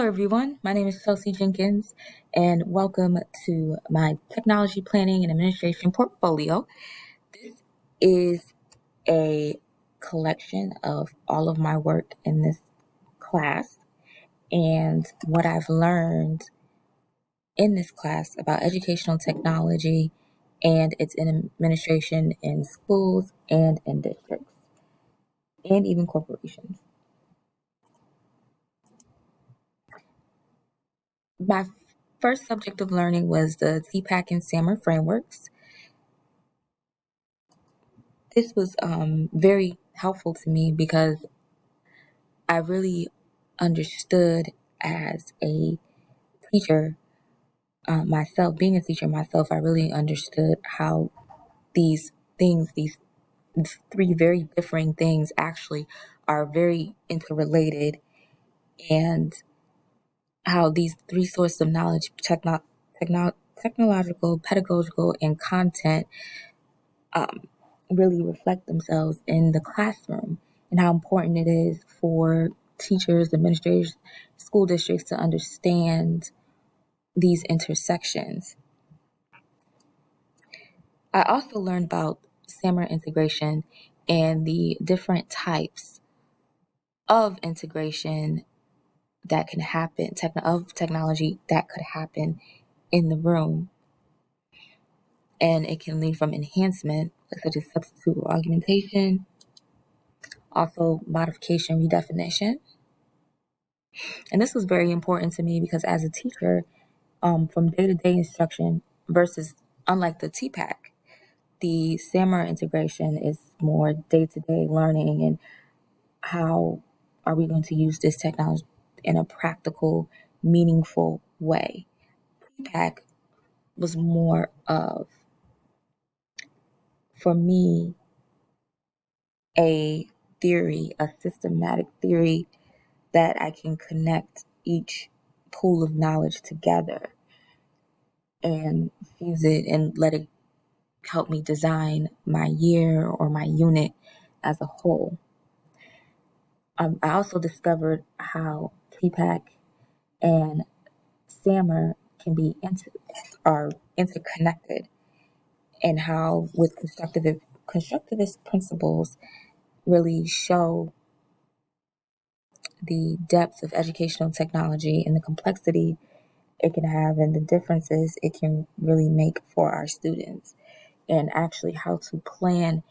everyone. My name is Chelsea Jenkins, and welcome to my Technology Planning and Administration portfolio. This is a collection of all of my work in this class and what I've learned in this class about educational technology and its administration in schools and in districts and even corporations. My first subject of learning was the TPAC and SAMR frameworks. This was very helpful to me because I really understood as a teacher myself, being a teacher myself, I really understood how these things, these three very differing things actually are very interrelated, and how these three sources of knowledge, technological, pedagogical, and content really reflect themselves in the classroom, and how important it is for teachers, administrators, school districts to understand these intersections. I also learned about SAMR integration and the different types of integration that can happen, of technology that could happen in the room. And it can lead from enhancement, such as substitute or augmentation, also modification, redefinition. And this was very important to me because as a teacher, from day-to-day instruction versus, unlike the TPAC, the SAMR integration is more day-to-day learning and how are we going to use this technology in a practical, meaningful way. TPAC was more of, for me, a theory, a systematic theory that I can connect each pool of knowledge together and fuse it and let it help me design my year or my unit as a whole. I also discovered how TPAC and SAMR can be interconnected, and how with constructivist principles really show the depth of educational technology and the complexity it can have and the differences it can really make for our students, and actually how to plan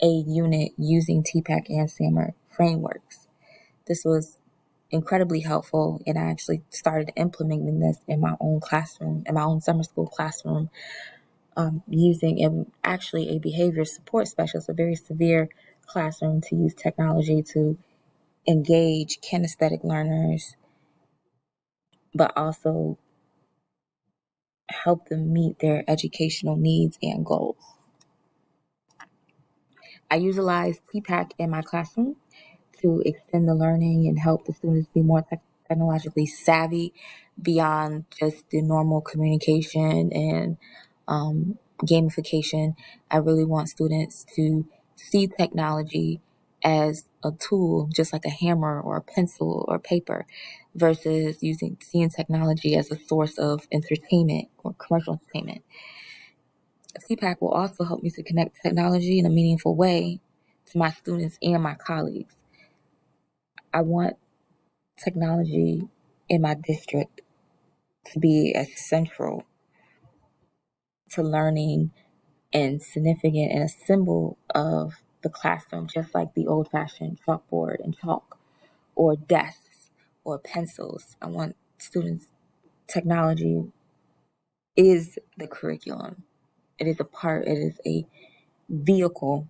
a unit using TPAC and SAMR frameworks. This was incredibly helpful, and I actually started implementing this in my own classroom, in my own summer school classroom, using actually a behavior support specialist, a very severe classroom, to use technology to engage kinesthetic learners, but also help them meet their educational needs and goals. I utilize TPAC in my classroom to extend the learning and help the students be more technologically savvy beyond just the normal communication and gamification. I really want students to see technology as a tool, just like a hammer or a pencil or paper, versus seeing technology as a source of entertainment or commercial entertainment. TPAC will also help me to connect technology in a meaningful way to my students and my colleagues. I want technology in my district to be as central to learning and significant and a symbol of the classroom, just like the old-fashioned chalkboard and chalk, or desks or pencils. I want students, technology is the curriculum. It is a vehicle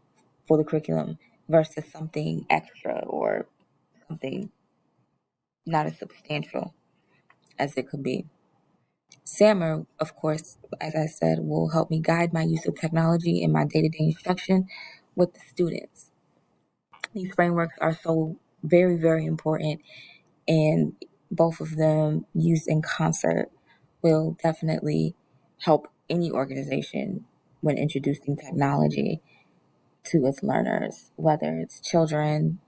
for the curriculum versus something extra or something not as substantial as it could be. SAMR, of course, as I said, will help me guide my use of technology in my day-to-day instruction with the students. These frameworks are so very, very important, and both of them used in concert will definitely help any organization when introducing technology to its learners, whether it's children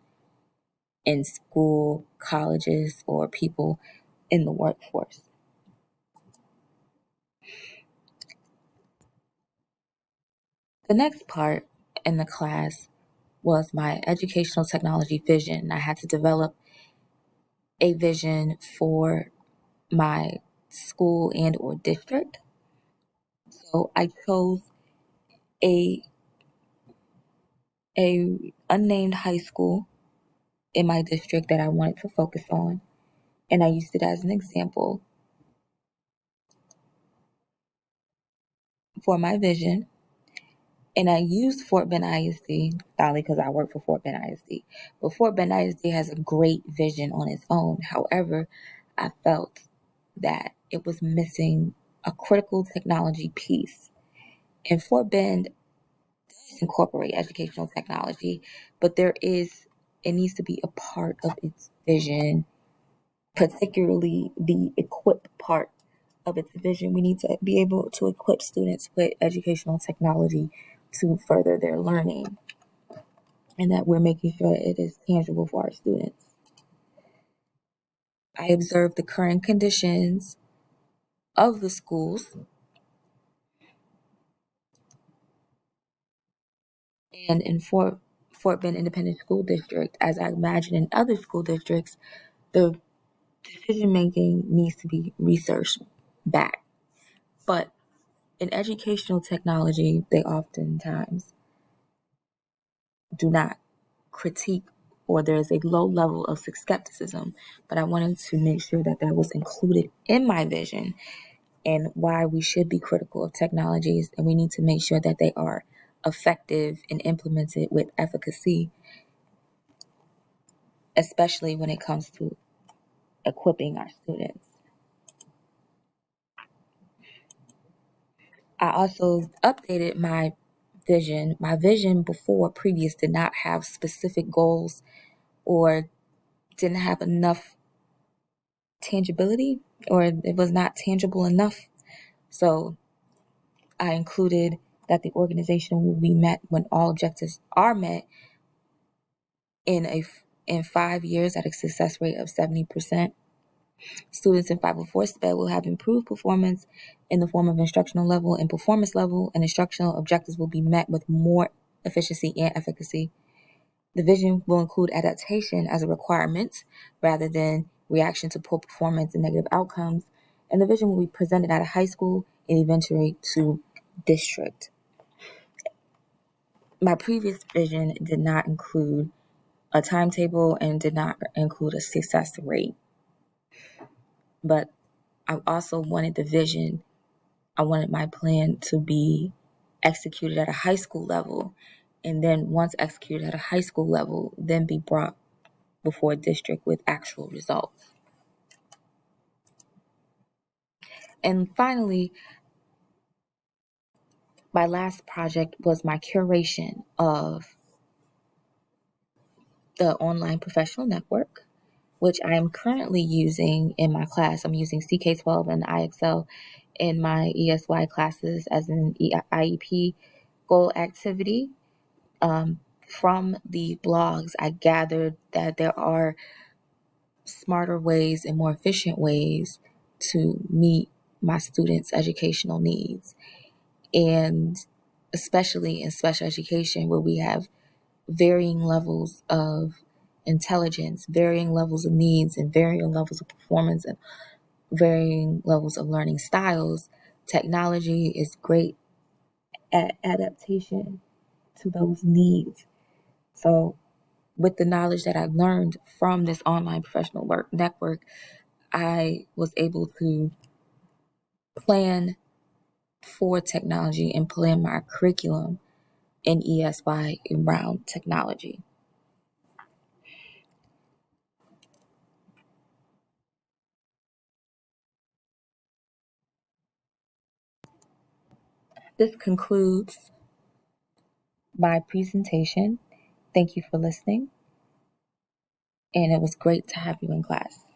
in school, colleges, or people in the workforce. The next part in the class was my educational technology vision. I had to develop a vision for my school and or district. So I chose a unnamed high school in my district that I wanted to focus on, and I used it as an example for my vision. And I used Fort Bend ISD, probably because I work for Fort Bend ISD. But Fort Bend ISD has a great vision on its own. However, I felt that it was missing a critical technology piece. And Fort Bend does incorporate educational technology, but it needs to be a part of its vision, particularly the equip part of its vision. We need to be able to equip students with educational technology to further their learning, and that we're making sure it is tangible for our students. I observed the current conditions of the schools, and in Fort Bend Independent School District, as I imagine in other school districts, the decision making needs to be researched back. But in educational technology, they oftentimes do not critique, or there's a low level of skepticism. But I wanted to make sure that that was included in my vision, and why we should be critical of technologies, and we need to make sure that they are effective and implemented with efficacy, especially when it comes to equipping our students. I also updated my vision. My vision before previous did not have specific goals, or didn't have enough tangibility, or it was not tangible enough. So I included that the organization will be met when all objectives are met in 5 years at a success rate of 70%. Students in 504 SPED will have improved performance in the form of instructional level and performance level, and instructional objectives will be met with more efficiency and efficacy. The vision will include adaptation as a requirement rather than reaction to poor performance and negative outcomes. And the vision will be presented at a high school and eventually to district. My previous vision did not include a timetable and did not include a success rate. But I also wanted I wanted my plan to be executed at a high school level, and then once executed at a high school level, then be brought before a district with actual results. And finally, my last project was my curation of the online professional network, which I am currently using in my class. I'm using CK12 and IXL in my ESY classes as an IEP goal activity. From the blogs, I gathered that there are smarter ways and more efficient ways to meet my students' educational needs. And especially in special education, where we have varying levels of intelligence, varying levels of needs, and varying levels of performance, and varying levels of learning styles, technology is great at adaptation to those needs. So with the knowledge that I've learned from this online professional work network, I was able to plan for technology and plan my curriculum in ESY around technology. This concludes my presentation. Thank you for listening, and it was great to have you in class.